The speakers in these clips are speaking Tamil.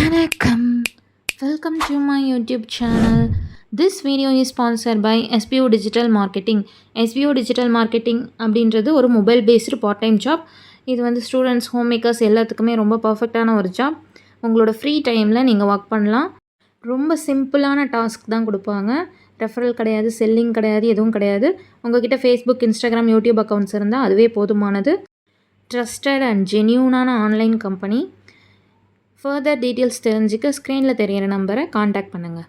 வணக்கம். Welcome to my YouTube channel. This video is sponsored by SBO Digital Marketing. SBO Digital Marketing அப்படின்றது ஒரு mobile based part time job. இது வந்து ஸ்டூடெண்ட்ஸ், ஹோம் மேக்கர்ஸ் எல்லாத்துக்குமே ரொம்ப பர்ஃபெக்டான ஒரு ஜாப். உங்களோட ஃப்ரீ டைமில் நீங்கள் ஒர்க் பண்ணலாம். ரொம்ப சிம்பிளான டாஸ்க் தான் கொடுப்பாங்க. ரெஃபரல் கிடையாது, செல்லிங் கிடையாது, எதுவும் கிடையாது. உங்கள்கிட்ட ஃபேஸ்புக், இன்ஸ்டாகிராம், யூடியூப் அக்கௌண்ட்ஸ் இருந்தால் அதுவே போதுமானது. ட்ரஸ்டட் அண்ட் ஜென்யூனான ஆன்லைன் கம்பெனி. ஃபர்தர் டீட்டெயில்ஸ் தெரிஞ்சுக்க ஸ்க்ரீனில் தெரியிற நம்பரை காண்டாக்ட் பண்ணுங்கள்.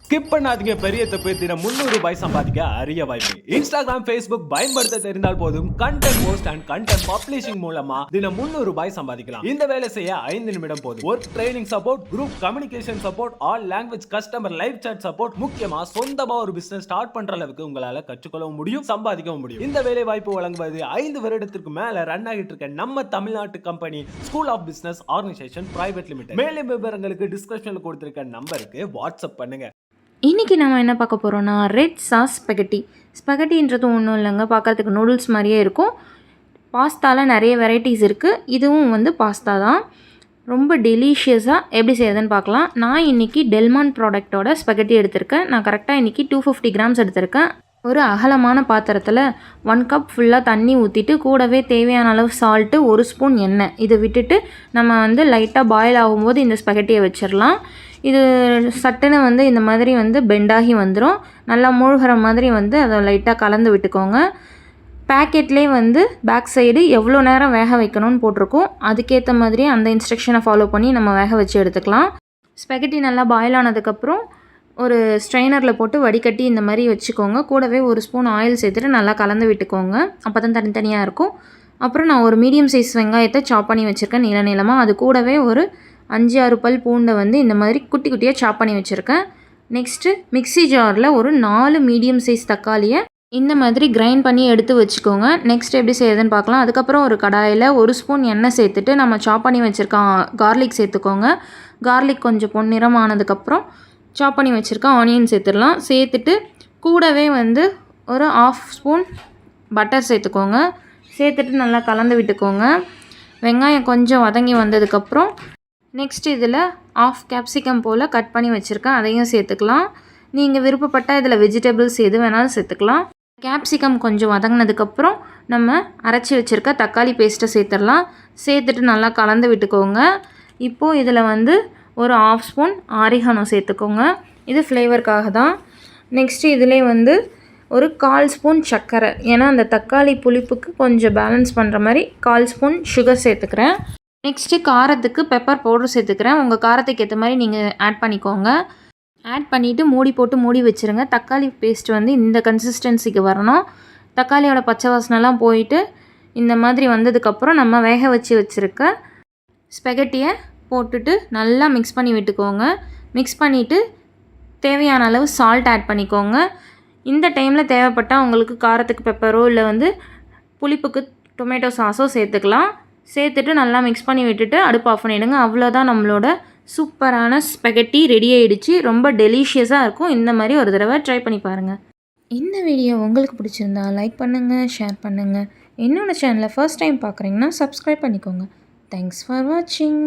ஸ்கிப் பண்ணாதீங்க. பெரிய தப்பு. தினம் ₹300 சம்பாதிக்க அரிய வாய்ப்பு. இன்ஸ்டாகிராம், ஃபேஸ்புக் பயன்படுத்த தெரிந்தால் போதும். Content post and content publishing மூலமா தினம் ₹300 சம்பாதிக்கலாம். இந்த வேலை செய்ய 5 நிமிடம் போதும். Work training support, group communication support, all language customer live chat support, முக்கியமா சொந்தமா ஒரு பிசினஸ் ஸ்டார்ட் பண்ற அளவுக்கு உங்களால கற்றுக்கொள்ளவும் முடியும், சம்பாதிக்கவும் முடியும். இந்த வேலை வாய்ப்பு வழங்குவது 5 வருடத்திற்கு மேல ரன் ஆகிட்டு இருக்க நம்ம தமிழ்நாட்டு company school of business organisation private limited. மேலும் விவரங்களுக்கு டிஸ்கிரிப்ஷன்ல கொடுத்திருக்க நம்பருக்கு வாட்ஸ்அப் பண்ணுங்க. இன்றைக்கி நம்ம என்ன பார்க்க போகிறோன்னா ரெட் சாஸ் ஸ்பெகட்டி. ஸ்பெகட்டின்றது ஒன்றும் இல்லைங்க, பார்க்குறதுக்கு நூடுல்ஸ் மாதிரியே இருக்கும். பாஸ்தாவில் நிறைய வெரைட்டிஸ் இருக்குது. இதுவும் வந்து பாஸ்தா தான். ரொம்ப டெலிஷியஸாக எப்படி செய்யறதுன்னு பார்க்கலாம். நான் இன்றைக்கி டெல்மான் ப்ராடக்டோட ஸ்பெகட்டி எடுத்திருக்கேன். நான் கரெக்டாக இன்றைக்கி 250 கிராம்ஸ் எடுத்திருக்கேன். ஒரு அகலமான பாத்திரத்தில் 1 கப் ஃபுல்லாக தண்ணி ஊற்றிட்டு கூடவே தேவையான அளவு சால்ட்டு, 1 ஸ்பூன் எண்ணெய் இதை விட்டுட்டு நம்ம வந்து லைட்டாக பாயில் ஆகும்போது இந்த ஸ்பெகட்டியை வச்சிடலாம். இது சட்டுன்னு வந்து இந்த மாதிரி வந்து பெண்டாகி வந்துடும். நல்லா மூழ்கிற மாதிரி வந்து அதை லைட்டாக கலந்து விட்டுக்கோங்க. பேக்கெட்லேயே வந்து பேக் சைடு எவ்வளோ நேரம் வேக வைக்கணும்னு போட்டிருக்கோம். அதுக்கேற்ற மாதிரி அந்த இன்ஸ்ட்ரக்ஷனை ஃபாலோ பண்ணி நம்ம வேக வச்சு எடுத்துக்கலாம். ஸ்பெகட்டி நல்லா பாயில் ஆனதுக்கப்புறம் ஒரு ஸ்ட்ரெயினரில் போட்டு வடிகட்டி இந்த மாதிரி வச்சுக்கோங்க. கூடவே 1 ஸ்பூன் ஆயில் சேர்த்துட்டு நல்லா கலந்து விட்டுக்கோங்க. அப்போ தான் தனித்தனியாக இருக்கும். அப்புறம் நான் ஒரு மீடியம் சைஸ் வெங்காயத்தை சாப் பண்ணி வச்சுருக்கேன் நீளமாக. அது கூடவே ஒரு 5-6 பல் பூண்டை வந்து இந்த மாதிரி குட்டி குட்டியாக சாப் பண்ணி வச்சுருக்கேன். நெக்ஸ்ட்டு மிக்ஸி ஜாரில் ஒரு 4 மீடியம் சைஸ் தக்காளியை இந்த மாதிரி கிரைண்ட் பண்ணி எடுத்து வச்சுக்கோங்க. நெக்ஸ்ட் எப்படி செய்யுதுன்னு பார்க்கலாம். அதுக்கப்புறம் ஒரு கடாயில் 1 ஸ்பூன் எண்ணெய் சேர்த்துட்டு நம்ம சாப் பண்ணி வச்சுருக்க கார்லிக் சேர்த்துக்கோங்க. கார்லிக் கொஞ்சம் பொன்னிறம் ஆனதுக்கப்புறம் சாப் பண்ணி வச்சுருக்க ஆனியன் சேர்த்துடலாம். சேர்த்துட்டு கூடவே வந்து ஒரு 1/2 ஸ்பூன் பட்டர் சேர்த்துக்கோங்க. சேர்த்துட்டு நல்லா கலந்து விட்டுக்கோங்க. வெங்காயம் கொஞ்சம் வதங்கி வந்ததுக்கப்புறம் நெக்ஸ்ட் இதில் 1/2 கேப்சிகம் போல் கட் பண்ணி வச்சுருக்கேன், அதையும் சேர்த்துக்கலாம். நீங்கள் விருப்பப்பட்டால் இதில் வெஜிடபிள்ஸ் எது வேணாலும் சேர்த்துக்கலாம். கேப்சிகம் கொஞ்சம் வதங்கினதுக்கப்புறம் நம்ம அரைச்சி வச்சுருக்க தக்காளி பேஸ்ட்டை சேர்த்துடலாம். சேர்த்துட்டு நல்லா கலந்து விட்டுக்கோங்க. இப்போது இதில் வந்து ஒரு 1/2 ஸ்பூன் ஆரிகானோ சேர்த்துக்கோங்க. இது ஃப்ளேவருக்காக தான். நெக்ஸ்ட்டு இதிலே வந்து ஒரு 1/4 ஸ்பூன் சர்க்கரை, ஏன்னா அந்த தக்காளி புளிப்புக்கு கொஞ்சம் பேலன்ஸ் பண்ணுற மாதிரி 1/4 ஸ்பூன் சுகர் சேர்த்துக்கிறேன். நெக்ஸ்ட்டு காரத்துக்கு பெப்பர் பவுடர் சேர்த்துக்கிறேன். உங்கள் காரத்துக்கு ஏற்ற மாதிரி நீங்கள் ஆட் பண்ணிக்கோங்க. ஆட் பண்ணிவிட்டு மூடி போட்டு மூடி வச்சுருங்க. தக்காளி பேஸ்ட் வந்து இந்த கன்சிஸ்டன்சிக்கு வரணும். தக்காளியோட பச்சை வாசனைலாம் போயிட்டு இந்த மாதிரி வந்ததுக்கப்புறம் நம்ம வேக வச்சுருக்க ஸ்பெகட்டியை போட்டுட்டு நல்லா மிக்ஸ் பண்ணி விட்டுக்கோங்க. மிக்ஸ் பண்ணிவிட்டு தேவையான அளவு சால்ட் ஆட் பண்ணிக்கோங்க. இந்த டைமில் தேவைப்பட்டால் உங்களுக்கு காரத்துக்கு பெப்பரோ இல்லை வந்து புளிப்புக்கு டொமேட்டோ சாஸோ சேர்த்துக்கலாம். சேர்த்துட்டு நல்லா மிக்ஸ் பண்ணி விட்டுட்டு அடுப்பு ஆஃப் பண்ணிவிடுங்க. அவ்வளோதான், நம்மளோட சூப்பரான ஸ்பெகட்டி ரெடி ஆகிடுச்சு. ரொம்ப டெலிஷியஸாக இருக்கும். இந்த மாதிரி ஒரு தடவை ட்ரை பண்ணி பாருங்கள். இந்த வீடியோ உங்களுக்கு பிடிச்சிருந்தா லைக் பண்ணுங்கள், ஷேர் பண்ணுங்கள். என்னோடய சேனலை ஃபர்ஸ்ட் டைம் பார்க்குறீங்கன்னா சப்ஸ்கிரைப் பண்ணிக்கோங்க. தேங்க்ஸ் ஃபார் வாட்சிங்.